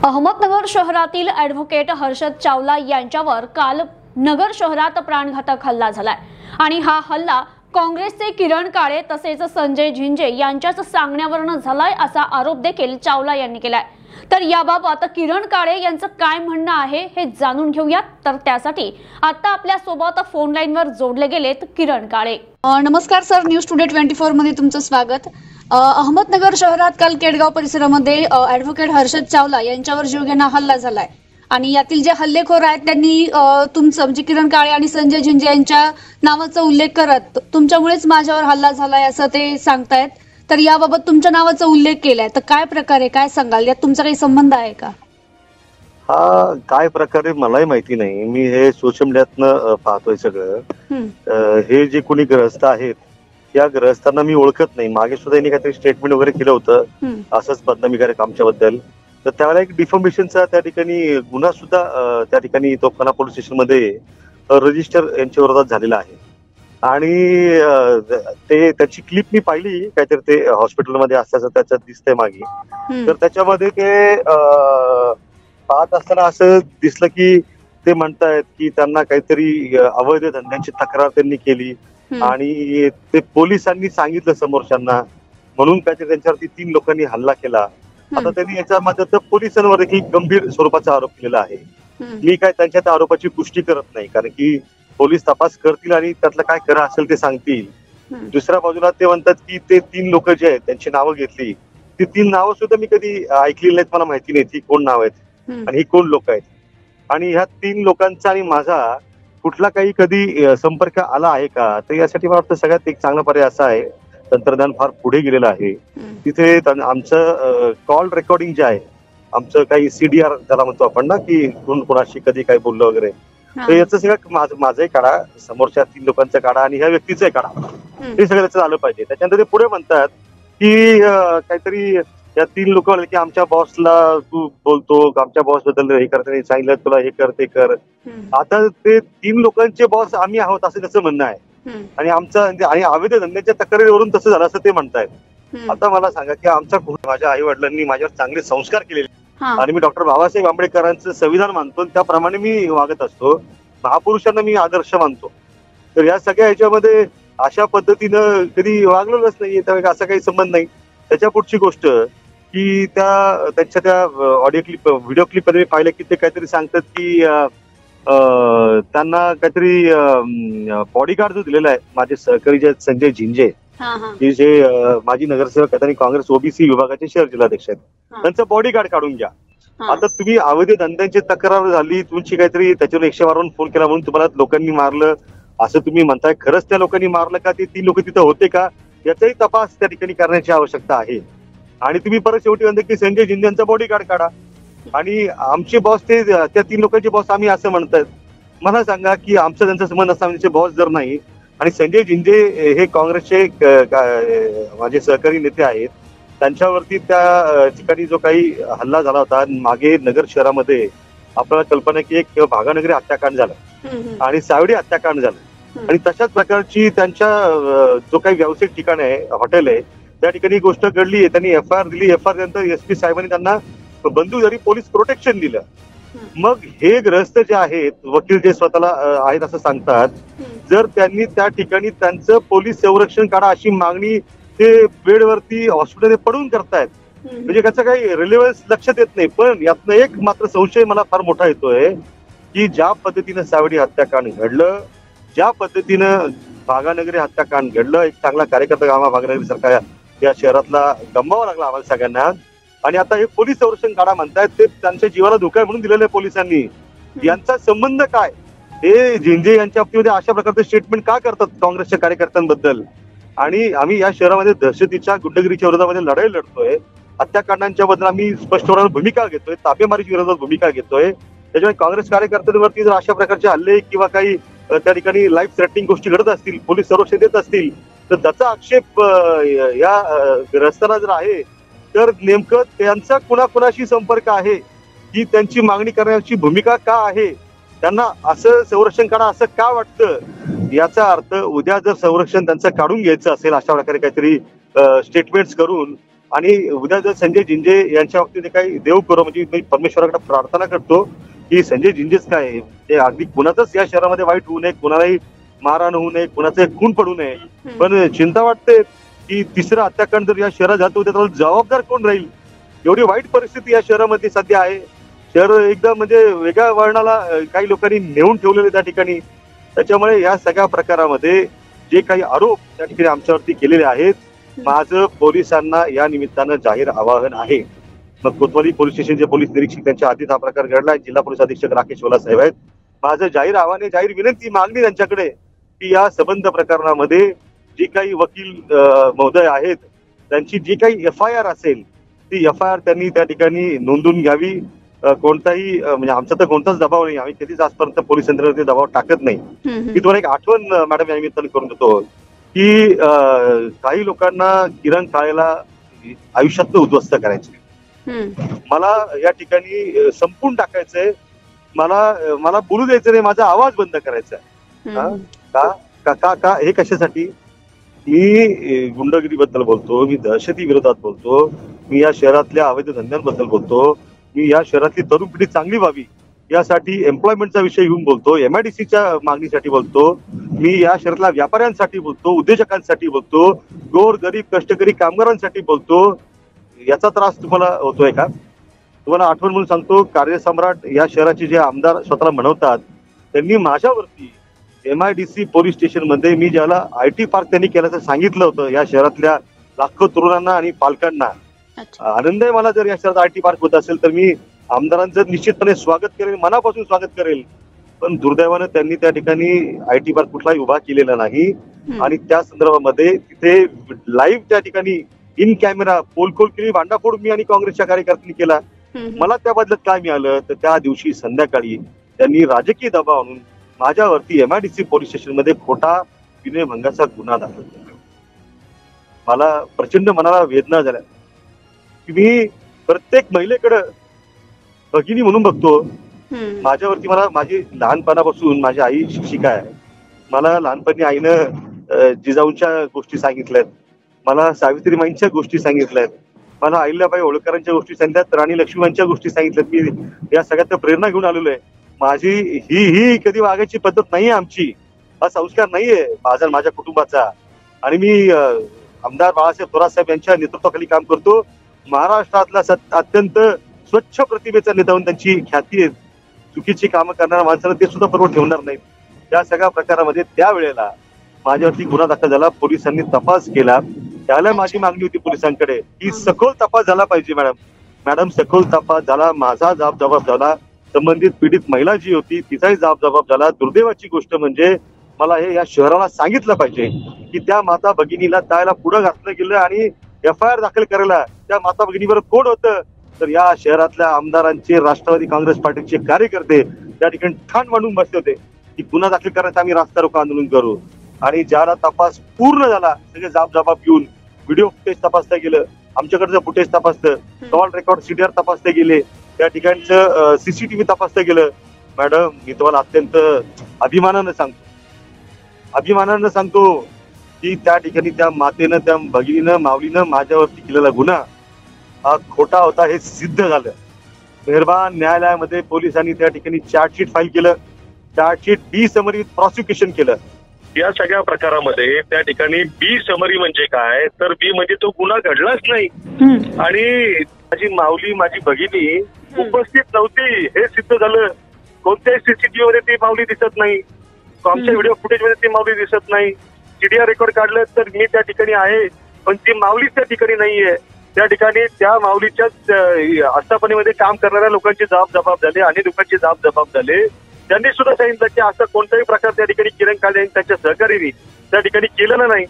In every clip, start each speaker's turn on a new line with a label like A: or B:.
A: अहमदनगर शहरातील ॲडव्होकेट हर्षद चावला यांच्यावर काल नगर शहरात प्राणघातक हल्ला झालाय आणि हा हल्ला काँग्रेसचे किरण काळे तसेच संजय झिंजे यांच्याच सांगण्यावरून झालाय असा आरोप देखील चावला यांनी केलाय। तर याबाबत किरण काळे यांचं काय म्हणणं आहे हे जाणून घेऊयात। तर त्यासाठी आता आपल्या सोबत फोन लाईनवर जोडले गेलेत किरण काळे। नमस्कार सर, न्यूज टुडे 24 मध्ये तुमचं स्वागत। अहमदनगर शहरात काल केडगाव परिसरामध्ये ॲडव्होकेट हर्षद चावला यांच्यावर जीवघेणा हल्ला झालाय आणि यातील जे हल्लेखोर आहेत त्यांनी तुमचं म्हणजे किरण काळे आणि संजय झिंजे यांच्या नावाचा उल्लेख करत तुमच्यामुळेच माझ्यावर हल्ला झालाय असं ते सांगतायत। तर याबाबत तुमच्या नावाचा उल्लेख केलाय, तर काय प्रकारे काय सांगाल, यात तुमचा काही संबंध आहे का?
B: हा काय प्रकारे मलाही माहिती नाही। मी हे सोशल मीडियातनं पाहतोय सगळं। हे जे कोणी ग्रहस्थ आहेत या ग्रहस्थांना मी ओळखत नाही। मागे सुद्धा यांनी काहीतरी स्टेटमेंट वगैरे केलं होतं असंच बदनामीकारक आमच्याबद्दल। तर त्यावेळेला एक डिफॉर्मेशनचा त्या ठिकाणी गुन्हा सुद्धा त्या ठिकाणी तोफखाना पोलीस स्टेशन मध्ये रजिस्टर यांच्या विरोधात झालेला आहे आणि ते त्याची क्लिप मी पाहिली, काहीतरी ते हॉस्पिटलमध्ये असल्याचं त्याच्यात दिसतंय मागे। तर त्याच्यामध्ये ते पाहत असताना असं दिसलं की ते म्हणतायत की त्यांना काहीतरी अवैध धंद्यांची तक्रार त्यांनी केली आणि ते पोलिसांनी सांगितलं समोरच्यांना, म्हणून काहीतरी त्यांच्यावरती 3 लोकांनी हल्ला केला। आता त्यांनी याच्यामध्ये पोलिसांवर देखील गंभीर स्वरूपाचा आरोप केलेला आहे। मी काय त्यांच्या त्या आरोपाची पुष्टी करत नाही, कारण की पोलीस तपास करतील आणि त्यातलं काय खरं असेल ते सांगतील। दुसऱ्या बाजूला ते म्हणतात की ते 3 लोक जे आहेत त्यांची नावं घेतली, ती 3 नावं सुद्धा मी कधी ऐकलेली नाहीत, मला माहिती नाही ती कोण नाव आहेत आणि ही कोण लोक आहेत आणि ह्या 3 लोकांचा आणि माझा कुठला काही कधी संपर्क आला आहे का? तर यासाठी मला वाटतं सगळ्यात एक चांगला पर्याय असा आहे, तंत्रज्ञान फार पुढे गेलेलं आहे। तिथे आमचं कॉल रेकॉर्डिंग जे आहे, आमचं काही CDR त्याला म्हणतो आपण ना, की कोण कोणाशी कधी काय बोललं वगैरे, तर याचं सगळं माझाही काढा, समोरच्या 3 लोकांचा काढा आणि ह्या व्यक्तीचाही काढा, हे सगळं त्याचं आलं पाहिजे। त्याच्यानंतर ते पुढे म्हणतात की काहीतरी या 3 लोक की आमच्या बॉसला तू बोलतो, आमच्या बॉस बद्दल हे करते, सांगितलं तुला हे कर ते कर। आता ते 3 लोकांचे बॉस आम्ही आहोत असं त्याचं म्हणणं आहे आणि आमचं आणि अवैध धंद्याच्या तक्रारीवरून तसं झालं असं ते म्हणतायत। आता मला सांगा की माझ्या आई वडिलांनी माझ्यावर चांगले संस्कार केलेले आणि मी डॉक्टर बाबासाहेब आंबेडकरांचं संविधान मानतो, त्याप्रमाणे मी वागत असतो, महापुरुषांना मी आदर्श मानतो। तर या सगळ्या ह्याच्यामध्ये अशा पद्धतीनं कधी वागलेलंच नाहीये, त्यामुळे असा काही संबंध नाही। त्याच्या पुढची गोष्ट की त्यांच्या त्या ऑडिओ क्लिप व्हिडिओ क्लिप मध्ये पाहिलं की ते काहीतरी सांगतात की त्यांना काहीतरी बॉडीगार्ड जो दिलेला आहे माझे सहकारी जे संजय झिंजे, की जे माजी नगरसेवक आहेत आणि काँग्रेस OBC विभागाचे शहर जिल्हाध्यक्ष आहेत, त्यांचा बॉडीगार्ड काढून घ्या। आता तुम्ही अवैध धंद्यांची तक्रार झाली तुमची, काहीतरी त्याच्यावर 112 फोन केला म्हणून तुम्हाला लोकांनी मारलं असं तुम्ही म्हणताय, खरंच त्या लोकांनी मारलं का? ते 3 लोक तिथं होते का? याचाही तपास त्या ठिकाणी करण्याची आवश्यकता आहे। आणि तुम्ही परत शेवटी म्हणता की संजय झिंजे यांचा बॉडीगार्ड काढा आणि आमचे बॉस ते त्या 3 लोकांचे बॉस आम्ही असं म्हणतायत। मला सांगा की आमचा त्यांचा संबंध असता बॉस जर नाही आणि संजय झिंजे हे काँग्रेसचे माझे सहकारी नेते आहेत, त्यांच्यावरती त्या ठिकाणी जो काही हल्ला झाला होता मागे नगर शहरामध्ये, आपल्याला कल्पना की एक भागानगरी हत्याकांड झालं आणि सावडी हत्याकांड झालं आणि तशाच प्रकारची त्यांच्या जो काही व्यावसायिक ठिकाण आहे, हॉटेल आहे, त्या ठिकाणी गोष्ट घडली आहे। त्यांनी FIR दिली, FIR नंतर SP साहेबांनी त्यांना बंदूकधारी पोलीस प्रोटेक्शन दिलं। मग हे ग्रहस्थ जे आहेत, वकील जे स्वतःला आहेत असं सांगतात, जर त्यांनी त्या ठिकाणी त्यांचं पोलीस संरक्षण काढा अशी मागणी ते बेडवरती हॉस्पिटलमध्ये पडून करतायत, म्हणजे त्याचा काही रिलेव्हन्स लक्षात येत नाही। पण यातनं एक मात्र संशय मला फार मोठा येतोय की ज्या पद्धतीनं सावडी हत्याकांड घडलं, ज्या पद्धतीनं भागानगरी हत्याकांड घडलं, एक चांगला कार्यकर्ता आम्हा भागानगरी सारखा या शहरातला गमवावा लागला आम्हाला सगळ्यांना, आणि आता हे पोलीस संरक्षण काढा म्हणतायत, ते त्यांच्या जीवाला धोका आहे म्हणून दिलेलं आहे पोलिसांनी। यांचा संबंध काय? हे झिंजे यांच्या बाबतीमध्ये अशा प्रकारचे स्टेटमेंट का करतात काँग्रेसच्या कार्यकर्त्यांबद्दल? आणि आम्ही या शहरामध्ये दहशतीच्या गुंडगिरीच्या विरोधामध्ये लढाई लढतोय, हत्याकांडांच्या बद्दल आम्ही स्पष्टपणे भूमिका घेतोय, तापेमारीच्या विरोधात भूमिका घेतोय। त्याच्यामुळे काँग्रेस कार्यकर्त्यांवरती जर अशा प्रकारचे हल्ले किंवा काही त्या ठिकाणी लाईफ थ्रेटनिंग गोष्टी घडत असतील, पोलीस संरक्षण देत असतील, तर त्याचा आक्षेप या ग्रस्तांना जर आहे, तर नेमकं त्यांचा कुणाकुणाशी संपर्क आहे, ही त्यांची मागणी करण्याची भूमिका का आहे, त्यांना असं संरक्षण काढा असं का वाटतं? याचा अर्थ उद्या जर संरक्षण त्यांचं काढून घ्यायचं असेल अशा प्रकारे काहीतरी स्टेटमेंट्स करून आणि उद्या जर संजय जिंजे यांच्या बाबतीत काही देव करो, म्हणजे मी परमेश्वराकडे प्रार्थना करतो की संजय जिंजेच काय ते अगदी कुणाचंच या शहरामध्ये वाईट होऊ नये, कुणालाही मारहाण होऊ नये, कुणाचे खून पडू नये. पण चिंता वाटते की तिसरा हत्याकांड जर या शहरात जातो तर त्याला जबाबदार कोण राहील. एवढी वाईट परिस्थिती या शहरामध्ये सध्या आहे. शहर एकदम म्हणजे वेगळ्या वळणाला काही लोकांनी नेऊन ठेवलेले त्या ठिकाणी. त्याच्यामुळे या सगळ्या प्रकारामध्ये जे काही आरोप त्या ठिकाणी आमच्यावरती केलेले आहेत, माझं पोलिसांना या निमित्तानं जाहीर आवाहन आहे. मग कोतवाली पोलीस स्टेशनचे पोलीस निरीक्षक त्यांच्या आधीच हा प्रकार घडला, जिल्हा पोलीस अधीक्षक राकेश ओला साहेब आहेत. माझं जाहीर आव्हान आहे, जाहीर विनंती, मागणी त्यांच्याकडे की या संबंध प्रकरणामध्ये जी काही वकील महोदय आहेत त्यांची जी काही FIR असेल ती FIR त्यांनी त्या ठिकाणी नोंदवून घ्यावी. कोणताही म्हणजे आमचा तर कोणताच दबाव नाही, आम्ही कधीच आजपर्यंत पोलीस यंत्रणेवरती दबाव टाकत नाही. मी तुम्हाला एक आठवण मॅडम या निमित्ताने करून देतो की काही लोकांना किरण काळेला आयुष्यातनं उद्ध्वस्त करायचे, मला या ठिकाणी संपून टाकायचंय, मला बोलू द्यायचं नाही, माझा आवाज बंद करायचा आहे. का का का हे कशासाठी? मी गुंडगिरीबद्दल बोलतो, मी दहशती विरोधात बोलतो, मी या शहरातल्या अवैध धंद्यांबद्दल बोलतो, मी या शहरातली तरुण पिढी चांगली व्हावी यासाठी एम्प्लॉयमेंटचा विषय घेऊन बोलतो, MIDCच्या मागणीसाठी बोलतो, मी या शहरातल्या व्यापाऱ्यांसाठी बोलतो, उद्योजकांसाठी बोलतो, गोर गरीब कष्टकरी कामगारांसाठी बोलतो. याचा त्रास तुम्हाला होतोय का? तुम्हाला आठवण म्हणून सांगतो, कार्यसम्राट या शहराचे जे आमदार स्वतःला म्हणवतात त्यांनी माझ्यावरती MIDC पोलीस स्टेशन मध्ये मी ज्याला IT पार्क त्यांनी केल्याचं सांगितलं होतं, या शहरातल्या लाखो तरुणांना आणि पालकांना आनंद आहे मला जर या शहरात IT पार्क होत असेल तर मी आमदारांचं निश्चितपणे स्वागत करेल, मनापासून स्वागत करेल. पण दुर्दैवानं त्यांनी त्या ठिकाणी IT पार्क कुठलाही उभा केलेला नाही आणि त्या संदर्भामध्ये तिथे लाईव्ह त्या ठिकाणी इन कॅमेरा पोलखोल केली, भांडाफोड मी आणि काँग्रेसच्या कार्यकर्त्यांनी केला. मला त्या बदल्यात काय मिळालं तर त्या दिवशी संध्याकाळी त्यांनी राजकीय दबाव आणून माझ्यावरती MIDC पोलीस स्टेशन मध्ये खोटा विनयभंगाचा गुन्हा दाखल केला. मला प्रचंड मनाला वेदना झाल्या की मी प्रत्येक महिलेकडे भगिनी म्हणून बघतो. माझ्यावरती मला माझी लहानपणापासून माझी आई शिक्षिका आहे. मला लहानपणी आईनं जिजाऊंच्या गोष्टी सांगितल्यात, मला सावित्रीमाईंच्या गोष्टी सांगितल्यात, मला अहिल्याबाई होळकरांच्या गोष्टी सांगितल्यात, राणी लक्ष्मीबाईंच्या गोष्टी सांगितल्यात. मी या सगळ्यात प्रेरणा घेऊन आलेलो आहे. माझी ही कधी वागायची पद्धत नाहीये, आमची हा संस्कार नाहीये माझ्या कुटुंबाचा. आणि मी आमदार बाळासाहेब थोरात साहेब यांच्या नेतृत्वाखाली काम करतो. महाराष्ट्रातला अत्यंत स्वच्छ प्रतिभेचा नेता म्हणून त्यांची ख्याती आहे. चुकीची कामं करणाऱ्या माणसाला ते सुद्धा बरोबर ठेवणार नाहीत. त्या सगळ्या प्रकारामध्ये त्यावेळेला माझ्यावरती गुन्हा दाखल झाला, पोलिसांनी तपास केला. त्याला माझी मागणी होती पोलिसांकडे की सखोल तपास झाला पाहिजे. मॅडम सखोल तपास झाला, माझा जबाब झाला, संबंधित पीडित महिला जी होती तिचाही जबाब झाला. दुर्दैवाची गोष्ट म्हणजे मला हे या शहराला सांगितलं पाहिजे की त्या माता भगिनीला त्याला पुढे घातलं गेलं आणि FIR दाखल करायला त्या माता भगिनीवर कोण होतं तर या शहरातल्या आमदारांचे राष्ट्रवादी काँग्रेस पार्टीचे कार्यकर्ते त्या ठिकाणी ठाण मांडून बसले होते की गुन्हा दाखल करण्याचं आम्ही रास्ता रोको आंदोलन करू. आणि ज्याला तपास पूर्ण झाला, सगळे जबाब घेऊन व्हिडिओ फुटेज तपासलं गेलं, आमच्याकडचं फुटेज तपासलं, कॉल रेकॉर्ड CDR तपासले गेले, त्या ठिकाणचं CCTV तपासलं गेलं. मॅडम मी तुम्हाला अत्यंत अभिमानानं सांगतो की त्या ठिकाणी त्या मातेनं, त्या भगिनीनं, माऊलीनं माझ्यावरती केलेला गुन्हा हा खोटा होता हे सिद्ध झालं. मेहरबान न्यायालयामध्ये पोलिसांनी त्या ठिकाणी चार्जशीट फाईल केलं, chargesheet B summary with prosecution केलं. या सगळ्या प्रकारामध्ये त्या ठिकाणी बी समरी म्हणजे काय तर बी म्हणजे तो गुन्हा घडलाच नाही आणि माझी माऊली, माझी भगिनी उपस्थित नव्हती हे सिद्ध झालं. कोणत्याही CCTV मध्ये ती माऊली दिसत नाही, आमच्या व्हिडिओ फुटेज मध्ये ती माऊली दिसत नाही. CDR रेकॉर्ड काढलं तर मी त्या ठिकाणी आहे पण ती माऊलीच त्या ठिकाणी नाहीये. त्या ठिकाणी त्या माऊलीच्याच आस्थापनेमध्ये काम करणाऱ्या लोकांचे जबाब झाले, अनेक लोकांचे जबाब झाले. त्यांनी सुद्धा सांगितलं की असं कोणताही प्रकार त्या ठिकाणी किरण काळे यांनी त्यांच्या सहकार्याने त्या ठिकाणी केलेलं नाही.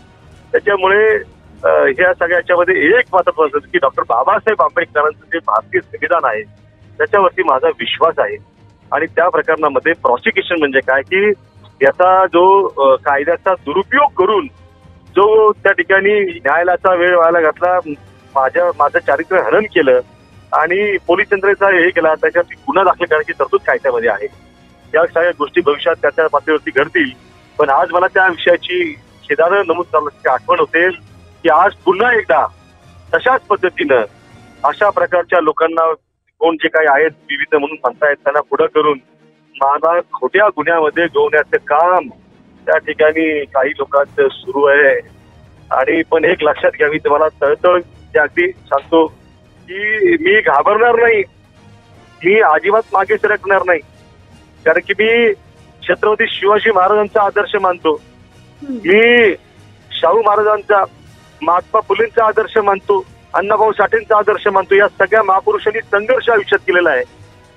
B: त्याच्यामुळे ह्या सगळ्याच्यामध्ये एक महत्वाचं की डॉक्टर बाबासाहेब आंबेडकरांचं जे भारतीय संविधान आहे त्याच्यावरती माझा विश्वास आहे. आणि त्या प्रकरणामध्ये प्रॉसिक्युशन म्हणजे काय की याचा जो कायद्याचा दुरुपयोग करून जो त्या ठिकाणी न्यायालयाचा वेळ व्हायला घातला, माझं चारित्र्य हनन केलं आणि पोलीस यंत्रणेचा हे केला, त्याच्यावरती गुन्हा दाखल करण्याची तरतूद कायद्यामध्ये आहे. या सगळ्या गोष्टी भविष्यात त्याच्या पातळीवरती घडतील. पण आज मला त्या विषयाची खेदानं नमूद करण्याची आठवण होते की आज पुन्हा एकदा तशाच पद्धतीनं अशा प्रकारच्या लोकांना कोण जे काही आहेत विविध म्हणून म्हणतायत त्यांना पुढं करून मला खोट्या गुन्ह्यामध्ये गोवण्याचं काम त्या ठिकाणी काही लोकांचं सुरू आहे. आणि पण एक लक्षात घ्यावी, तुम्हाला तळतळ अगदी सांगतो की मी घाबरणार नाही, मी अजिबात मागे सरकणार नाही. कारण की मी छत्रपती शिवाजी महाराजांचा आदर्श मानतो, मी शाहू महाराजांचा, महात्मा फुलेंचा आदर्श मानतो, अण्णाभाऊ साठेंचा आदर्श मानतो. या सगळ्या महापुरुषांनी संघर्ष आयुष्यात केलेला आहे.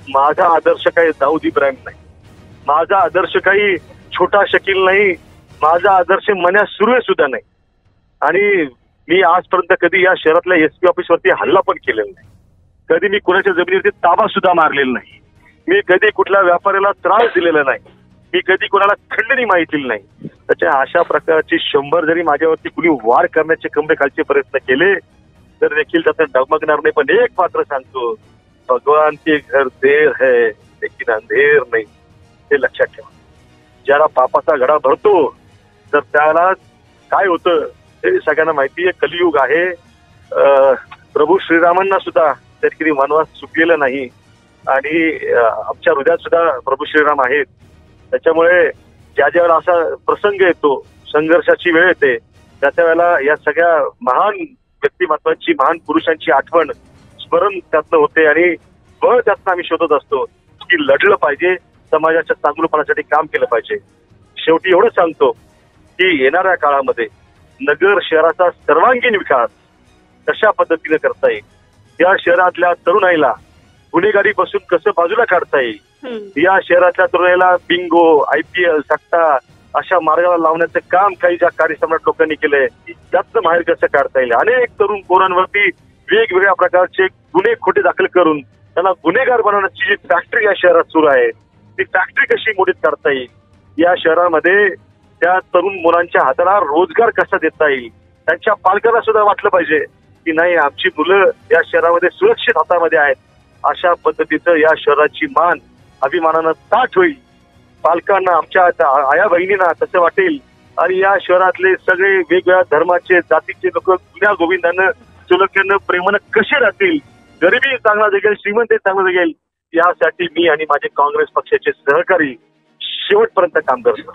B: माझा आदर्श काही दाऊद इब्राहिम नाही, माझा आदर्श काही छोटा शकील नाही, माझा आदर्श मन्या सुर्वे सुद्धा नाही. आणि मी आजपर्यंत कधी या शहरातल्या एसपी ऑफिसवरती हल्ला पण केलेला नाही, कधी मी कुणाच्या जमिनीवरती ताबा सुद्धा मारलेला नाही, मी कधी कुठल्या व्यापाऱ्याला त्रास दिलेला नाही, मी कधी कोणाला खंडणी माहिती नाही. त्याच्या अशा प्रकारची 100 जरी माझ्यावरती कुणी वार करण्याचे कंबे खालचे प्रयत्न केले तर देखील त्यातून डगमगणार नाही. पण एक मात्र सांगतो, भगवान के घर देर है लेकिन अंधेर नाही, हे लक्षात ठेवा. ज्याला पापाचा घडा भरतो तर त्याला काय होतं हे सगळ्यांना माहिती आहे. कलियुग आहे. प्रभू श्रीरामांना सुद्धा तरी वनवास चुकलेला नाही आणि आमच्या हृदयात सुद्धा प्रभू श्रीराम आहेत. त्याच्यामुळे ज्या ज्या वेळेला असा प्रसंग येतो, संघर्षाची वेळ येते, त्या वेळेला या सगळ्या महान व्यक्तिमत्वाची, महान पुरुषांची आठवण, स्मरण त्यातनं होते आणि बळ त्यातनं आम्ही शोधत असतो की लढलं पाहिजे, समाजाच्या चांगुलपणासाठी काम केलं पाहिजे. शेवटी एवढं सांगतो की येणाऱ्या काळामध्ये नगर शहराचा सर्वांगीण विकास कशा पद्धतीने करता येईल, या शहरातल्या तरुणाईला गुन्हेगारीपासून कसं बाजूला काढता येईल, या शहरातल्या तरुणाईला बिंगो, IPL, सट्टा अशा मार्गाला लावण्याचं काम काही ज्या कार्यसम्राट लोकांनी केलंय त्यातनं बाहेर कसं काढता येईल. अनेक तरुण पोरांवरती वेगवेगळ्या प्रकारचे गुन्हे खोटे दाखल करून त्यांना गुन्हेगार बनवण्याची जी फॅक्टरी या शहरात सुरू आहे, ती फॅक्टरी कशी मोडीत काढता येईल, या शहरामध्ये त्या तरुण मुलांच्या हाताला रोजगार कसा देता येईल, त्यांच्या पालकांना सुद्धा वाटलं पाहिजे की नाही आमची मुलं या शहरामध्ये सुरक्षित हातामध्ये आहेत. अशा पद्धतीचं या शहराची मान अभिमानानं ताठ होईल. पालकांना, आमच्या आया बहिणींना तसं वाटेल आणि या शहरातले सगळे वेगवेगळ्या धर्माचे, जातीचे लोक जुन्या गोविंदानं, सुलक्षानं, प्रेमानं कसे राहतील, गरिबी चांगला जगेल, श्रीमंत चांगला जगेल, यासाठी मी आणि माझे काँग्रेस पक्षाचे सहकारी शेवटपर्यंत काम करतो.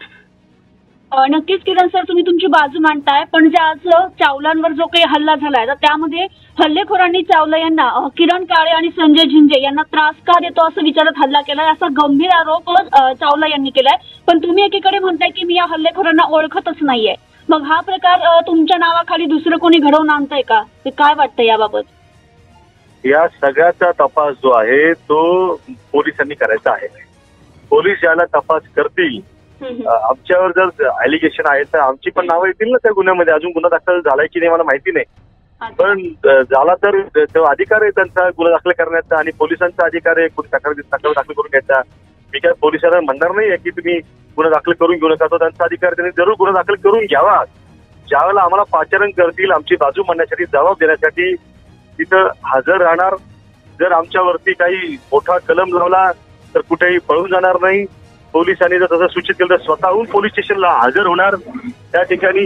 C: नक्कीच किरण सर, तुम्ही तुमची बाजू मांडताय, पण जे आज चावलांवर जो काही हल्ला झालाय तर त्यामध्ये हल्लेखोरांनी चावला यांना, किरण काळे आणि संजय झिंजे यांना त्रास का देतो असं विचारत हल्ला केलाय, असा गंभीर आरोप चावला यांनी केलाय. पण तुम्ही एकीकडे म्हणताय की मी या हल्लेखोरांना ओळखतच नाहीये. मग हा प्रकार तुमच्या नावाखाली दुसरं कोणी घडवून आणतंय का? ते काय वाटतं याबाबत?
B: या सगळ्याचा तपास जो आहे तो पोलिसांनी करायचा आहे. पोलीस ज्याला तपास करतील, आमच्यावर जर ॲलिगेशन आहे तर आमची पण नावं येतील ना त्या गुन्ह्यामध्ये. अजून गुन्हा दाखल झालाय की नाही मला माहिती नाही, पण झाला तर तो अधिकार आहे त्यांचा गुन्हा दाखल करण्याचा आणि पोलिसांचा अधिकार आहे तक्रार दाखल करून घ्यायचा. मी काय पोलिसांना म्हणणार नाही की तुम्ही गुन्हा दाखल करून घेऊ नका, तो त्यांचा अधिकार, त्यांनी जरूर गुन्हा दाखल करून घ्यावा. ज्यावेळेला आम्हाला पाचारण करतील, आमची बाजू मांडण्यासाठी, जबाब देण्यासाठी तिथं हजर राहणार. जर आमच्यावरती काही मोठा कलम लावला तर कुठेही पळून जाणार नाही. पोलिसांनी जर तसं सूचित केलं तर स्वतःहून पोलीस स्टेशनला हजर होणार. त्या ठिकाणी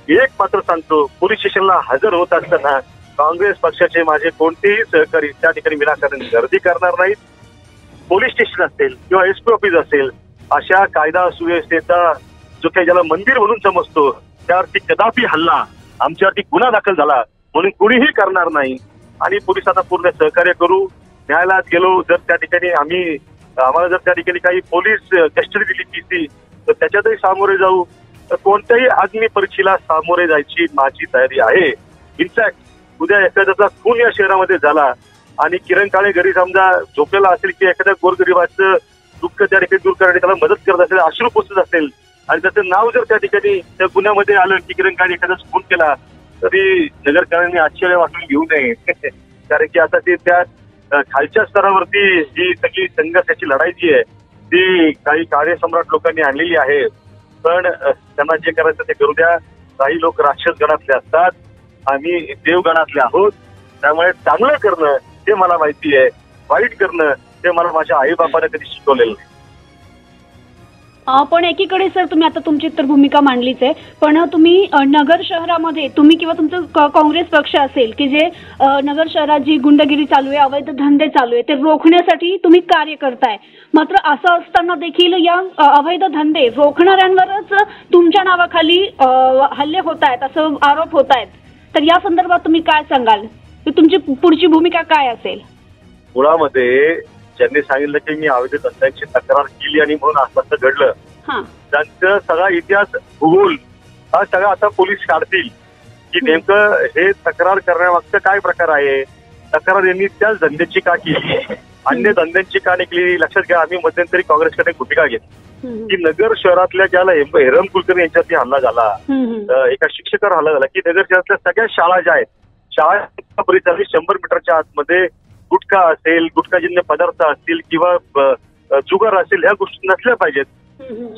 B: एक मात्र सांगतो, पोलीस स्टेशनला हजर होत असताना काँग्रेस पक्षाचे माझे कोणतेही सहकारी त्या ठिकाणी विनाकारण गर्दी करणार नाहीत. पोलीस स्टेशन असेल किंवा SP ऑफिस असेल, अशा कायदा सुव्यवस्थेचा जो काही ज्याला मंदिर म्हणून समजतो त्यावरती कदापि हल्ला, आमच्यावरती गुन्हा दाखल झाला म्हणून कुणीही करणार नाही. आणि पोलिसांना पूर्ण सहकार्य करू. न्यायालयात गेलो जर त्या ठिकाणी आम्हाला जर त्या ठिकाणी काही पोलीस कस्टडी दिली PC तर त्याच्यातही सामोरे जाऊ. तर कोणत्याही अग्नी परीक्षेला सामोरे जायची माझी तयारी आहे. इनफॅक्ट उद्या एखाद्याचा खून या शहरामध्ये झाला आणि किरण काळे घरी समजा झोपलेला असेल की एखाद्या गोरगरिबाचं दुःख त्या ठिकाणी दूर करण्यासाठी त्याला मदत करत असेल, अश्रू पोचत असेल आणि त्याचं नाव जर त्या ठिकाणी त्या गुन्ह्यामध्ये आलं की किरण काळे एखाद्याच खून केला तरी नगरकरांनी आश्चर्य वाटून घेऊ नये. कारण की आता ते त्या खालच्या स्तरावरती जी सगळी संघर्षाची लढाई जी आहे ती काही कार्यसम्राट लोकांनी आणलेली आहे. पण त्यांना जे करायचं ते करू द्या. काही लोक राक्षस गणातले असतात, आम्ही देवगणातले आहोत. त्यामुळे चांगलं करणं ते मला माहिती आहे, वाईट करणं ते मला माझ्या आईबापाने कधी शिकवलेलं नाही.
C: पण एकीकडे सर तुम्ही आता तुमची तर भूमिका मांडलीच आहे, पण तुम्ही नगर शहरामध्ये तुम्ही किंवा तुमचं काँग्रेस पक्ष असेल की जे नगर शहरात जी गुंडगिरी चालू आहे, अवैध धंदे चालू आहे, ते रोखण्यासाठी तुम्ही कार्य करताय. मात्र असं असताना देखील या अवैध धंदे रोखणाऱ्यांवरच तुमच्या नावाखाली हल्ले होत आहेत, असं आरोप होत आहेत. तर या संदर्भात तुम्ही काय सांगाल? तुमची पुढची भूमिका काय असेल?
B: मुळामध्ये ज्यांनी सांगितलं की मी अवैध धंद्याची तक्रार केली आणि म्हणून असं घडलं, त्यांचा सगळा इतिहास भूगोल हा सगळा आता पोलीस काढतील की नेमकं हे तक्रार करण्यामागचं काय प्रकार आहे, तक्रार यांनी त्याच धंद्याची का केली, अन्य धंद्यांची का नाही केली. लक्षात घ्या, आम्ही मध्यंतरी काँग्रेसकडे भूमिका घेतली की नगर शहरातल्या ज्याला हेरम कुलकर्णी यांच्यावरती हल्ला झाला, एका शिक्षकावर हल्ला झाला, की नगर शहरातल्या सगळ्या शाळा ज्या आहेत, शाळा परिसरातील 100 मीटरच्या आतमध्ये गुटखा असेल, गुटखाजन्य पदार्थ असतील किंवा जुगार असेल, ह्या गोष्टी नसल्या पाहिजेत.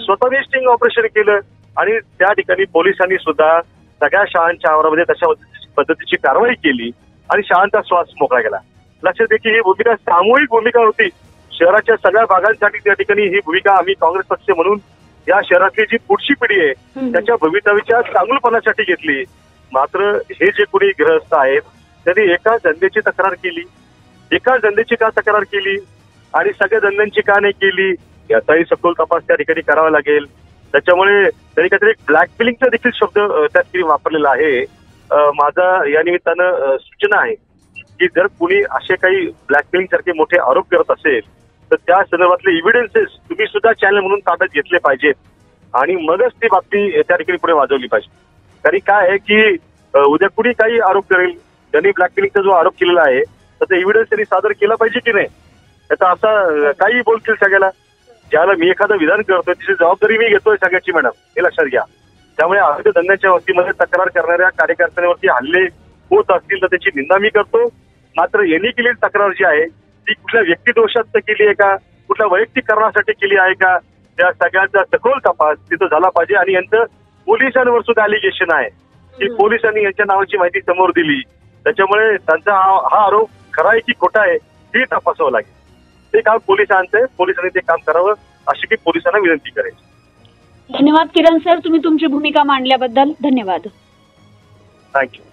B: स्वतःने स्टिंग ऑपरेशन केलं आणि त्या ठिकाणी पोलिसांनी सुद्धा सगळ्या शाळांच्या आवारामध्ये तशा पद्धतीची कारवाई केली आणि शाळांचा श्वास मोकळा केला. लक्षात घ्या की ही भूमिका सामूहिक भूमिका होती. शहराच्या सगळ्या भागांसाठी त्या ठिकाणी ही भूमिका आम्ही काँग्रेस पक्ष म्हणून या शहरातली जी पुढची पिढी आहे त्याच्या भवितव्याच्या चांगुलपणासाठी घेतली. मात्र हे जे कोणी ग्रहस्थ आहेत त्यांनी एका धंद्याची तक्रार केली, एका धंद्याची का तक्रार केली आणि सगळ्या धंद्यांची का नाही केली याचाही सखोल तपास त्या ठिकाणी करावा लागेल. त्याच्यामुळे त्यांनी काहीतरी ब्लॅकमेलिंगचा देखील शब्द त्या ठिकाणी वापरलेला आहे. माझा या निमित्तानं सूचना आहे की जर कुणी असे काही ब्लॅकमेलिंग सारखे मोठे आरोप करत असेल तर त्या संदर्भातले इव्हिडन्सेस तुम्ही सुद्धा चॅनल म्हणून ताब्यात घेतले पाहिजेत आणि मगच ती बातमी त्या ठिकाणी पुढे वाजवली पाहिजे. कारण काय आहे की उद्या कुणी काही आरोप करेल, त्यांनी ब्लॅकमेलिंगचा जो आरोप केलेला आहे त्याचा एव्हिडन्स त्यांनी सादर केला पाहिजे की नाही. त्याचा असा काही बोलतील सगळ्याला, ज्याला मी एखादं विधान करतोय त्याची जबाबदारी मी घेतोय सगळ्याची मॅडम, हे लक्षात घ्या. त्यामुळे अवैध धंद्याच्या वतीमध्ये तक्रार करणाऱ्या कार्यकर्त्यांवरती हल्ले होत असतील तर त्याची निंदा मी करतो. मात्र यांनी केलेली तक्रार जी आहे ती कुठल्या व्यक्तिदोषात केली आहे का, कुठल्या वैयक्तिक कारणासाठी केली आहे का, त्या सगळ्यांचा सखोल तपास तिथं झाला पाहिजे. आणि यांचं पोलिसांवर सुद्धा अलिगेशन आहे की पोलिसांनी यांच्या नावाची माहिती समोर दिली, त्याच्यामुळे त्यांचा हा आरोप खरा आहे की खोटा आहे हे तपासावं लागेल. ते काम पोलिसांचं आहे, पोलिसांनी ते काम करावं अशी की पोलिसांना विनंती करायची.
C: धन्यवाद किरण सर, तुम्ही तुमची भूमिका मांडल्याबद्दल धन्यवाद.
B: थँक्यू.